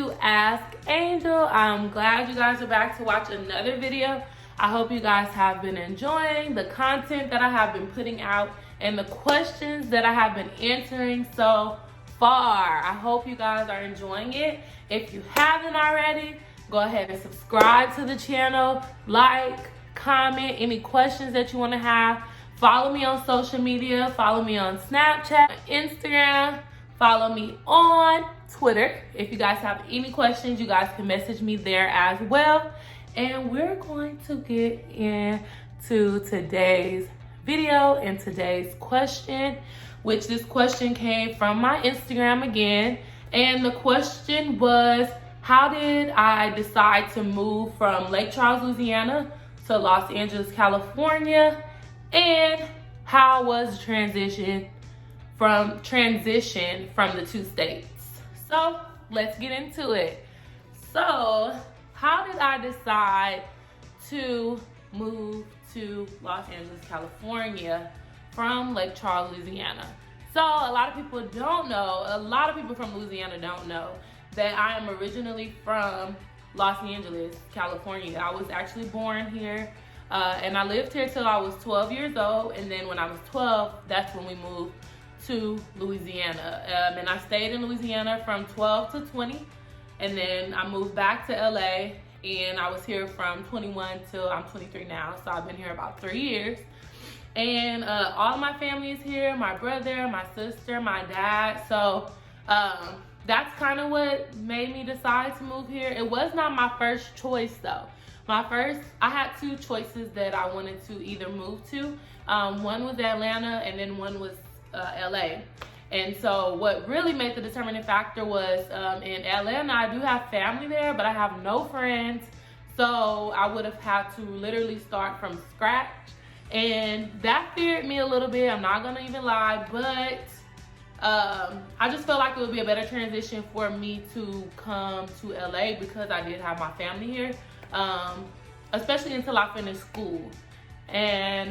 to Ask Angel. I'm glad you guys are back to watch another video. I hope you guys have been enjoying the content that I have been putting out and the questions that I have been answering so far. I hope you guys are enjoying it. If you haven't already, go ahead and subscribe to the channel, like, comment any questions that you want to have. Follow me on social media. Follow me on Snapchat, Instagram. Follow me on Twitter. If you guys have any questions, you guys can message me there as well. And we're going to get into today's video and today's question, which this question came from my Instagram again. And the question was, how did I decide to move from Lake Charles, Louisiana to Los Angeles, California? And how was the transition from the two states? So let's get into it. So how did I decide to move to Los Angeles, California from Lake Charles, Louisiana? So a lot of people don't know, a lot of people from Louisiana don't know that I am originally from Los Angeles, California. I was actually born here. And I lived here till I was 12 years old, and then when I was 12, that's when we moved to Louisiana. And I stayed in Louisiana from 12 to 20, and then I moved back to LA, and I was here from 21 till I'm 23 now, so I've been here about 3 years. And all of my family is here, my brother, my sister, my dad, so that's kind of what made me decide to move here. It was not my first choice though. I had two choices that I wanted to either move to. One was Atlanta and then one was LA. And so what really made the determining factor was in Atlanta, I do have family there, but I have no friends. So I would have had to literally start from scratch. And that feared me a little bit, I'm not gonna even lie, but I just felt like it would be a better transition for me to come to LA because I did have my family here. Especially until I finished school. And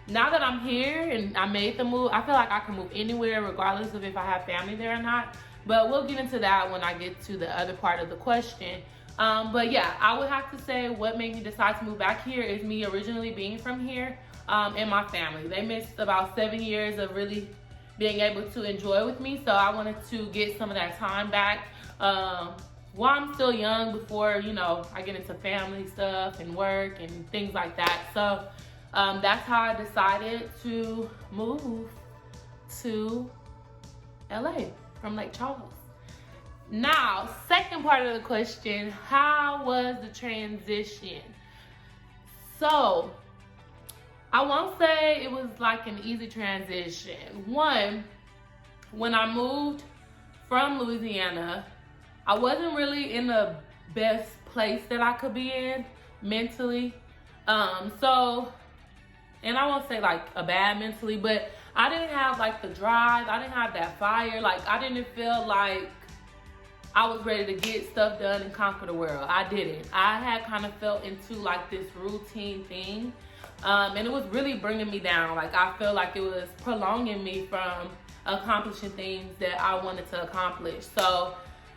now that I'm here and I made the move, I feel like I can move anywhere regardless of if I have family there or not. But we'll get into that when I get to the other part of the question. But yeah, I would have to say what made me decide to move back here is me originally being from here and my family. They missed about 7 years of really being able to enjoy with me. So I wanted to get some of that time back. While I'm still young before, you know, I get into family stuff and work and things like that. So that's how I decided to move to LA from Lake Charles. Now, second part of the question, how was the transition? So I won't say it was like an easy transition. One, when I moved from Louisiana, I wasn't really in the best place that I could be in mentally. And I won't say like a bad mentally, but I didn't have like the drive. I didn't have that fire. Like I didn't feel like I was ready to get stuff done and conquer the world. I didn't. I had kind of felt into like this routine thing. And it was really bringing me down. Like I feel like it was prolonging me from accomplishing things that I wanted to accomplish. So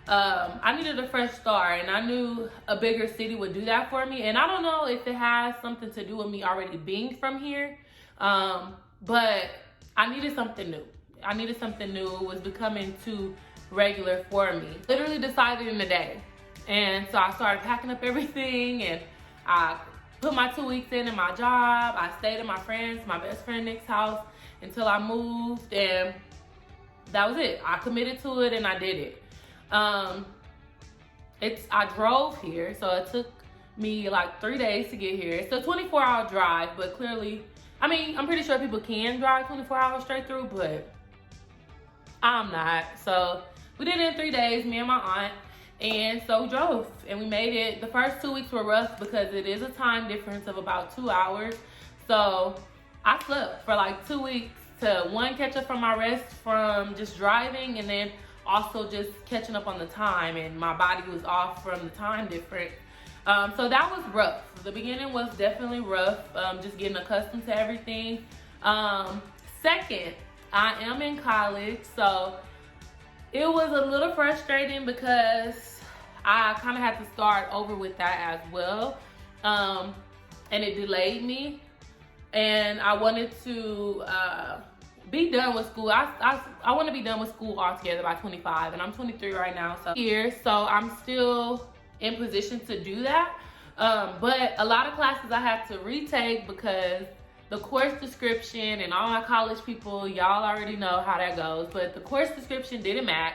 I needed a fresh start, and I knew a bigger city would do that for me. And I don't know if it has something to do with me already being from here, but I needed something new. It was becoming too regular for me. Literally decided in a day. And so I started packing up everything, and I put my 2 weeks in my job. I stayed at my best friend Nick's house until I moved, and that was it. I committed to it and I did it. I drove here, so it took me like 3 days to get here. It's a 24-hour drive, but clearly, I mean, I'm pretty sure people can drive 24 hours straight through, but I'm not. So we did it in 3 days, me and my aunt, and so we drove and we made it. The first 2 weeks were rough because it is a time difference of about 2 hours. So I slept for like 2 weeks to catch up from my rest from just driving, and then also just catching up on the time, and my body was off from the time difference. So that was rough. The beginning was definitely rough, just getting accustomed to everything. Second, I am in college, so it was a little frustrating because I kind of had to start over with that as well. And it delayed me. And I wanted to be done with school. I want to be done with school altogether by 25, and I'm 23 right now. So I'm still in position to do that. But a lot of classes I had to retake because the course description, and all my college people, y'all already know how that goes, but the course description didn't match.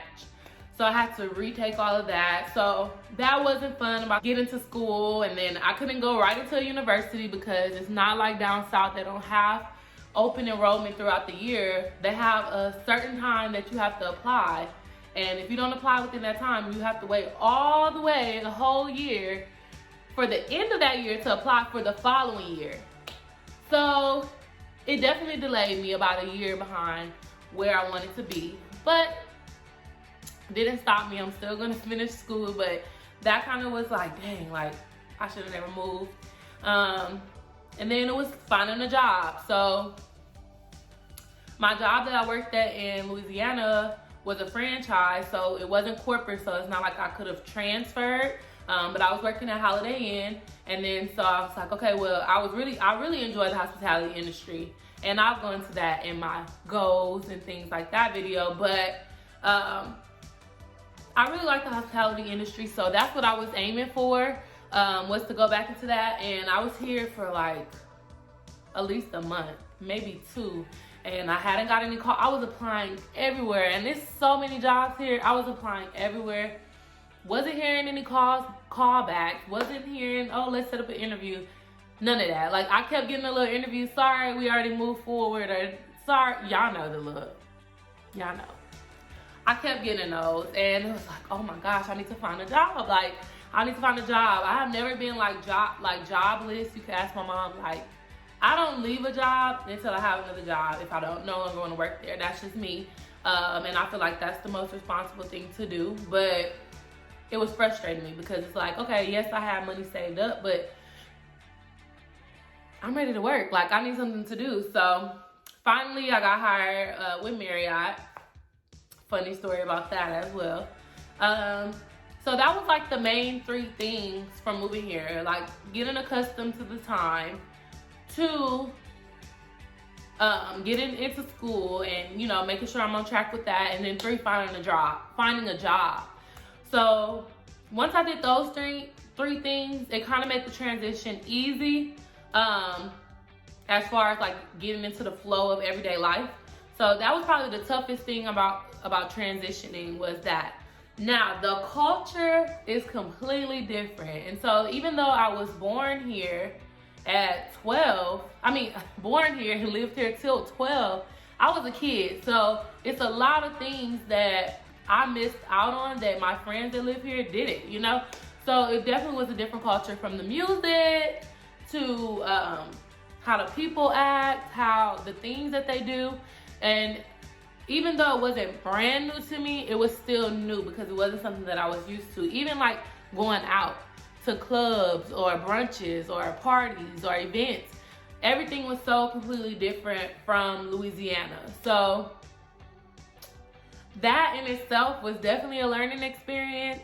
So I had to retake all of that. So that wasn't fun about getting to school, and then I couldn't go right into a university because it's not like down south. They don't have open enrollment throughout the year. They have a certain time that you have to apply. And if you don't apply within that time, you have to wait all the way, the whole year, for the end of that year to apply for the following year. So it definitely delayed me about a year behind where I wanted to be. But didn't stop me. I'm still gonna finish school, but that kind of was like, dang, like I should have never moved. And then it was finding a job. So my job that I worked at in Louisiana was a franchise, so it wasn't corporate, so it's not like I could have transferred. But I was working at Holiday Inn, and then so I was like, okay, well, I really enjoy the hospitality industry, and I'll go into that in my goals and things like that video. But I really like the hospitality industry, so that's what I was aiming for, was to go back into that. And I was here for like at least a month, maybe 2, and I hadn't got any call. I was applying everywhere, and there's so many jobs here. I was applying everywhere. Wasn't hearing any callbacks. Wasn't hearing, oh, let's set up an interview. None of that. Like, I kept getting a little interview. Sorry, we already moved forward. Or sorry, y'all know the look. Y'all know. I kept getting those, and it was like, oh my gosh, I need to find a job. Like, I need to find a job. I have never been like jobless. You can ask my mom. Like, I don't leave a job until I have another job. If I don't no longer want to work there, that's just me. And I feel like that's the most responsible thing to do. But it was frustrating me because it's like, okay, yes, I have money saved up, but I'm ready to work. Like, I need something to do. So finally, I got hired with Marriott. Funny story about that as well. So that was like the main 3 things from moving here, like getting accustomed to the time, 2, getting into school and, you know, making sure I'm on track with that, and then 3, finding a job. So once I did those three things, it kind of made the transition easy, as far as like getting into the flow of everyday life. So that was probably the toughest thing about transitioning, was that. Now, the culture is completely different. And so even though I was born here at 12, born here and lived here till 12, I was a kid. So it's a lot of things that I missed out on that my friends that live here didn't, you know? So it definitely was a different culture, from the music to how the people act, how the things that they do. And even though it wasn't brand new to me, it was still new because it wasn't something that I was used to. Even like going out to clubs or brunches or parties or events, everything was so completely different from Louisiana. So that in itself was definitely a learning experience.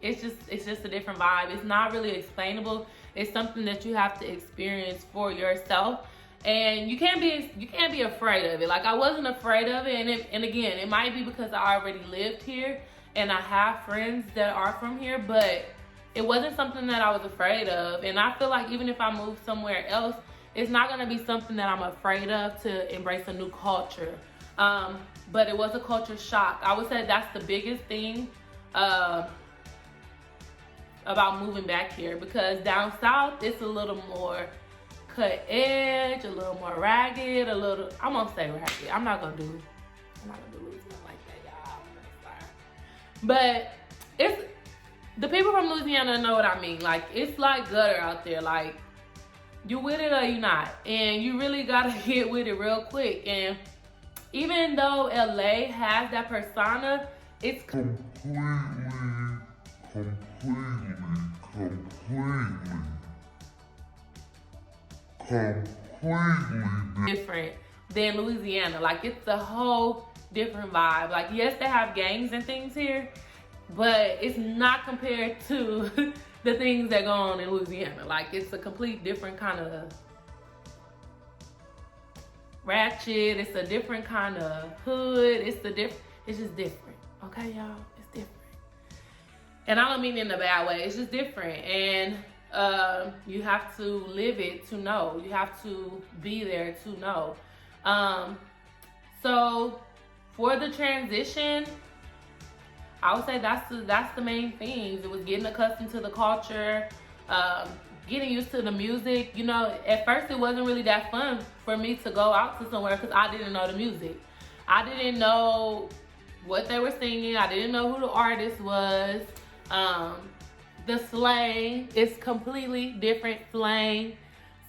It's just a different vibe. It's not really explainable. It's something that you have to experience for yourself. And you can't be afraid of it. Like, I wasn't afraid of it. And again, it might be because I already lived here and I have friends that are from here, but it wasn't something that I was afraid of. And I feel like even if I move somewhere else, it's not gonna be something that I'm afraid of, to embrace a new culture. But it was a culture shock. I would say that's the biggest thing about moving back here, because down south it's a little more cut edge, a little more ragged, I'm gonna say ragged. I'm not gonna do Louisiana like that, y'all. I'm sorry. But it's, the people from Louisiana know what I mean. Like, it's like gutter out there. Like, you with it or you not, and you really gotta get with it real quick. And even though LA has that persona, it's completely different than Louisiana. Like, it's a whole different vibe. Like, yes, they have gangs and things here, but it's not compared to the things that go on in Louisiana. Like, it's a complete different kind of ratchet. It's a different kind of hood. It's just different. Okay, y'all? It's different. And I don't mean in a bad way. It's just different. And you have to live it to know. You have to be there to know. So for the transition, I would say that's the main things. It was getting accustomed to the culture, getting used to the music. You know, at first it wasn't really that fun for me to go out to somewhere because I didn't know the music. I didn't know what they were singing. I didn't know who the artist was. The slang is completely different slang.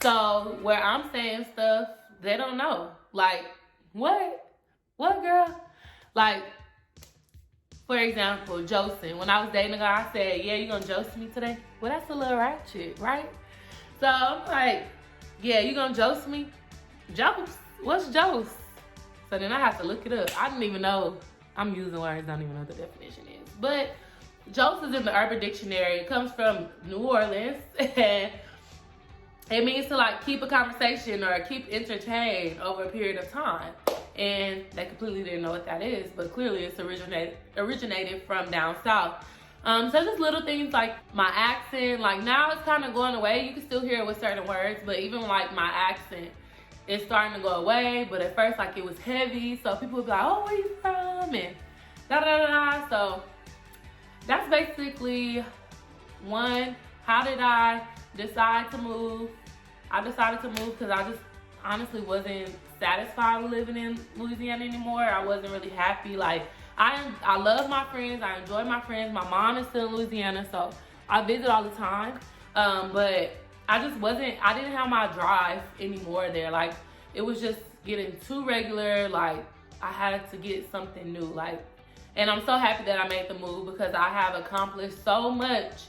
So where I'm saying stuff, they don't know. Like, what? What, girl? Like, for example, Josing. When I was dating a guy, I said, yeah, you gonna Jose me today? Well, that's a little ratchet, right? So I'm like, yeah, you gonna Jose me? Jose? What's Jose? So then I have to look it up. I didn't even know. I'm using words, I don't even know what the definition is. But Jose is in the Urban Dictionary. It comes from New Orleans. And it means to like keep a conversation or keep entertained over a period of time. And they completely didn't know what that is, but clearly it's originated from down south. So just little things like my accent, like now it's kind of going away. You can still hear it with certain words, but even like my accent, it's starting to go away. But at first, like, it was heavy, so people would be like, oh, where you from? And da-da-da-da. So that's basically one. How did I decide to move? I decided to move because I just honestly wasn't satisfied with living in Louisiana anymore. I wasn't really happy. Like, I love my friends. I enjoy my friends. My mom is still in Louisiana, so I visit all the time. But I didn't have my drive anymore there. Like, it was just getting too regular. Like, I had to get something new. Like, and I'm so happy that I made the move because I have accomplished so much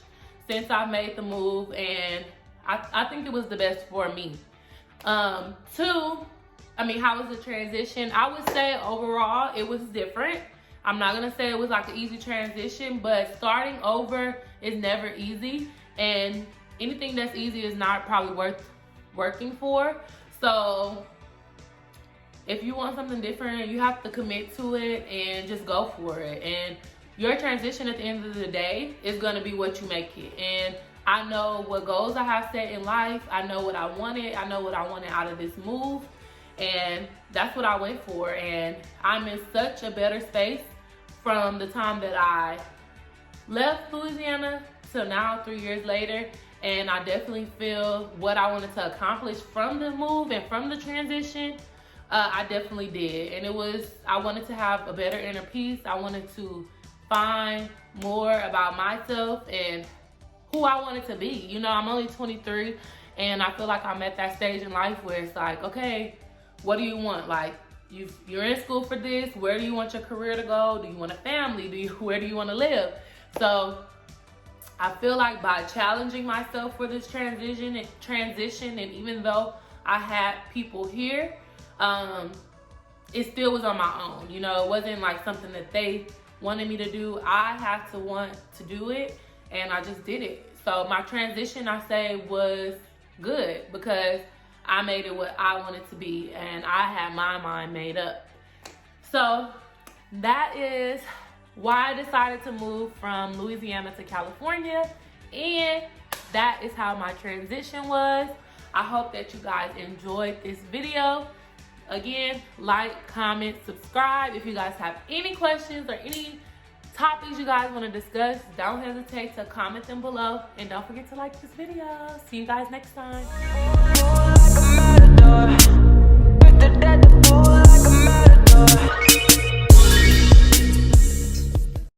since I made the move, and I think it was the best for me. Two, how was the transition? I would say overall it was different. I'm not gonna say it was like an easy transition, but starting over is never easy, and anything that's easy is not probably worth working for. So if you want something different, you have to commit to it and just go for it. And your transition at the end of the day is gonna be what you make it. And I know what goals I have set in life. I know what I wanted. I know what I wanted out of this move. And that's what I went for. And I'm in such a better space from the time that I left Louisiana till now, 3 years later. And I definitely feel what I wanted to accomplish from the move and from the transition, I definitely did. And I wanted to have a better inner peace. I wanted to find more about myself and who I wanted to be. You know, I'm only 23, and I feel like I'm at that stage in life where it's like, okay, what do you want? Like, you're in school for this. Where do you want your career to go? Do you want a family? Where do you want to live? So I feel like by challenging myself for this transition, and even though I had people here, it still was on my own. You know, it wasn't like something that they wanted me to do. I had to want to do it, and I just did it. So my transition, I say, was good because I made it what I wanted to be, and I had my mind made up. So that is why I decided to move from Louisiana to California, and that is how my transition was. I hope that you guys enjoyed this video. Again, like, comment, subscribe. If you guys have any questions or any topics you guys want to discuss, don't hesitate to comment them below, and don't forget to like this video. See you guys next time.